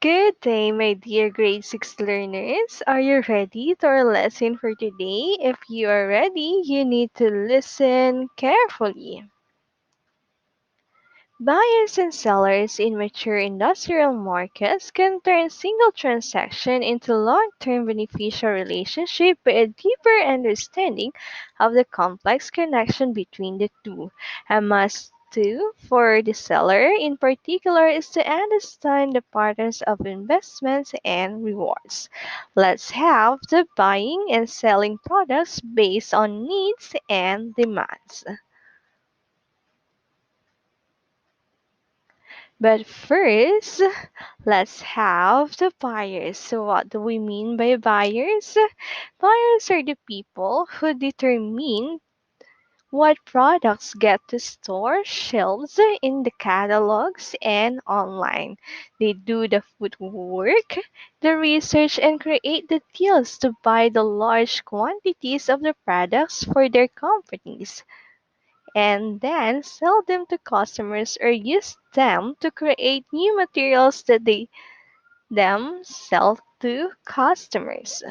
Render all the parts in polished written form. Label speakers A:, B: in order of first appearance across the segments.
A: Good day, my dear grade 6 learners. Are you ready to our lesson for today? If you are ready, you need to listen carefully. Buyers and sellers in mature industrial markets can turn single transaction into long-term beneficial relationship by a deeper understanding of the complex connection between the two. A must do for the seller in particular is to understand the patterns of investments and rewards. Let's have the buying and selling products based on needs and demands. But first, let's have the buyers. So, what do we mean by buyers? Buyers are the people who determine what products get to store shelves in the catalogs and online. They do the footwork, the research, and create the deals to buy the large quantities of the products for their companies and then sell them to customers or use them to create new materials that they them sell to customers.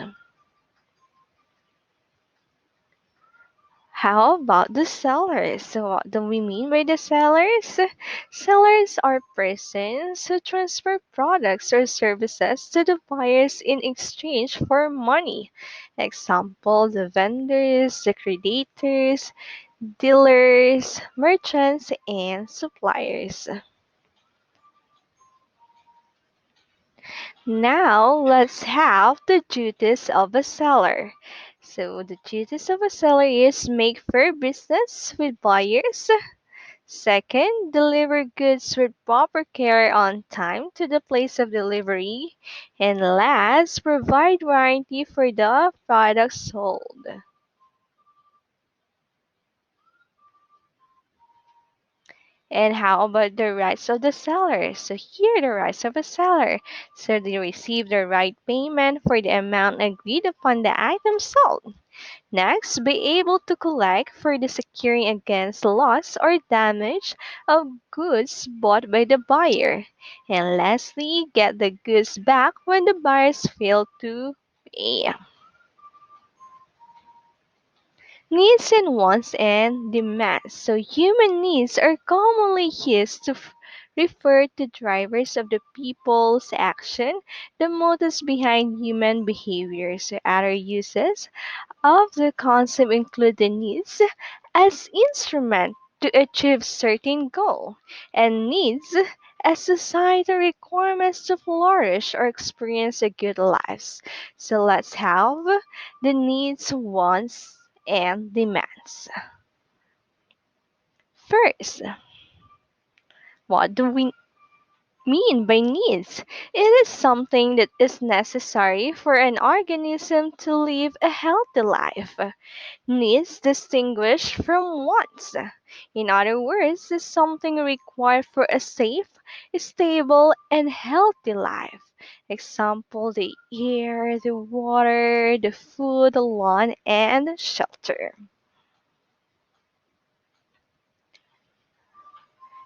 A: How about the sellers? So what do we mean by the sellers? Sellers are persons who transfer products or services to the buyers in exchange for money. Example, the vendors, the creditors, dealers, merchants, and suppliers. Now, let's have the duties of a seller. So, the duties of a seller is make fair business with buyers. Second, deliver goods with proper care on time to the place of delivery. And last, provide warranty for the products sold. And how about the rights of the seller? So here are the rights of a seller. So they receive the right payment for the amount agreed upon the item sold. Next, be able to collect for the securing against loss or damage of goods bought by the buyer. And lastly, get the goods back when the buyers fail to pay. Needs and wants and demands. So human needs are commonly used to refer to drivers of the people's action, the motives behind human behavior. So other uses of the concept include the needs as instrument to achieve certain goal and needs as societal requirements to flourish or experience a good life. So let's have the needs, wants, and demands. First, what do we mean by needs? It is something that is necessary for an organism to live a healthy life. Needs distinguished from wants. In other words, is something required for a safe, stable, and healthy life. Example, the air, the water, the food, the lawn, and shelter.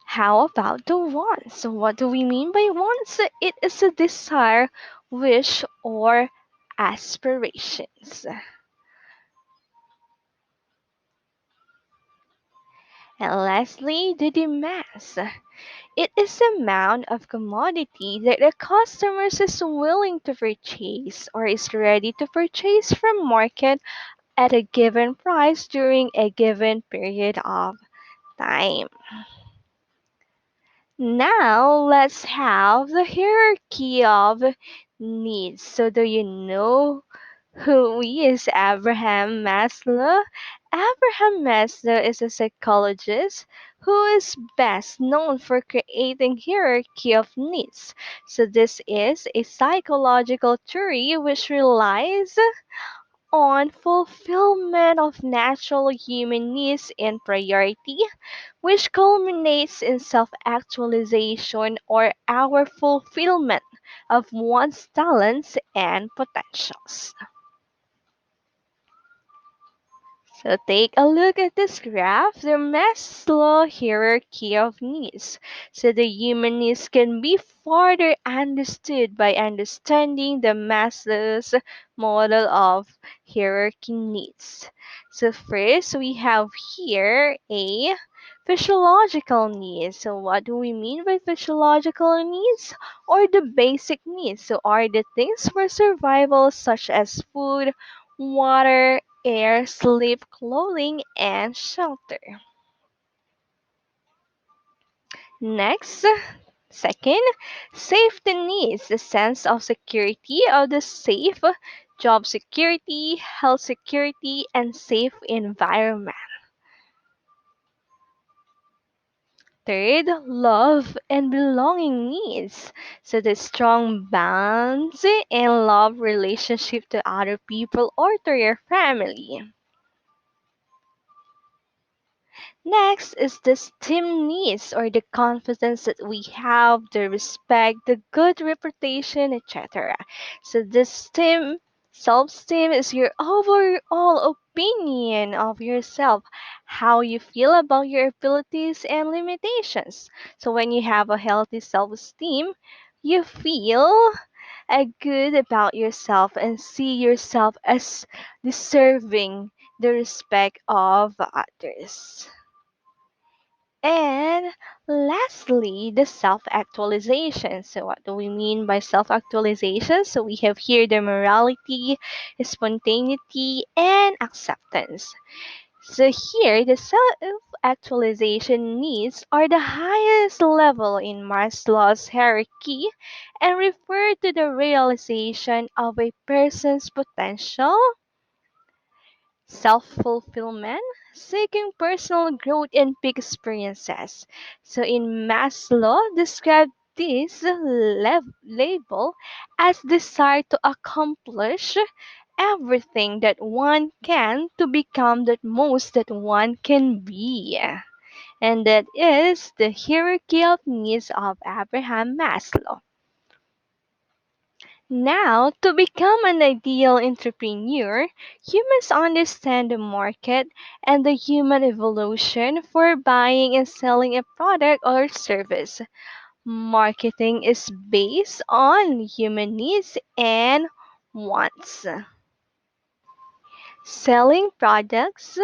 A: How about the wants? So what do we mean by wants? It is a desire, wish, or aspirations. And lastly, the demands. It is the amount of commodity that the customer is willing to purchase or is ready to purchase from market at a given price during a given period of time. Now let's have the hierarchy of needs. So do you know who is Abraham Maslow? Abraham Maslow is a psychologist who is best known for creating hierarchy of needs. So this is a psychological theory which relies on fulfillment of natural human needs in priority, which culminates in self-actualization or our fulfillment of one's talents and potentials. So take a look at this graph, the Maslow hierarchy of needs. So the human needs can be further understood by understanding the Maslow's model of hierarchy needs. So first we have here a physiological needs. So what do we mean by physiological needs? Or the basic needs. So are the things for survival such as food, water, air, sleep, clothing, and shelter. Next, second, safety needs, the sense of security of the safe, job security, health security, and safe environment. Third, love and belonging needs. So the strong bonds and love relationship to other people or to your family. Next is the STEAM needs or the confidence that we have, the respect, the good reputation, etc. So the STEAM, self-esteem is your overall opinion of yourself, how you feel about your abilities and limitations. So when you have a healthy self-esteem, you feel good about yourself and see yourself as deserving the respect of others. And lastly, the self-actualization. So what do we mean by self-actualization? So we have here the morality, spontaneity, and acceptance. So here, the self-actualization needs are the highest level in Maslow's hierarchy and refer to the realization of a person's potential, self-fulfillment, seeking personal growth and peak experiences. So in Maslow described this label as desire to accomplish everything that one can to become the most that one can be. And that is the hierarchy of needs of Abraham Maslow. Now, to become an ideal entrepreneur, you must understand the market and the human evolution for buying and selling a product or service. Marketing is based on human needs and wants. Selling products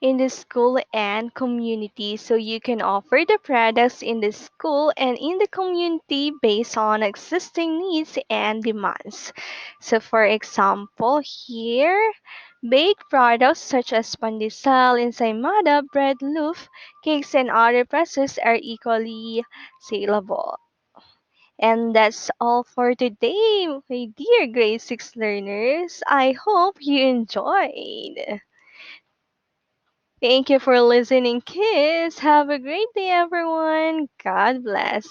A: in the school and community. So you can offer the products in the school and in the community based on existing needs and demands. So for example, here, baked products such as pandesal, ensaymada, bread loaf, cakes, and other processed are equally saleable. And that's all for today, my dear grade 6 learners. I hope you enjoyed. Thank you for listening, kids. Have a great day, everyone. God bless.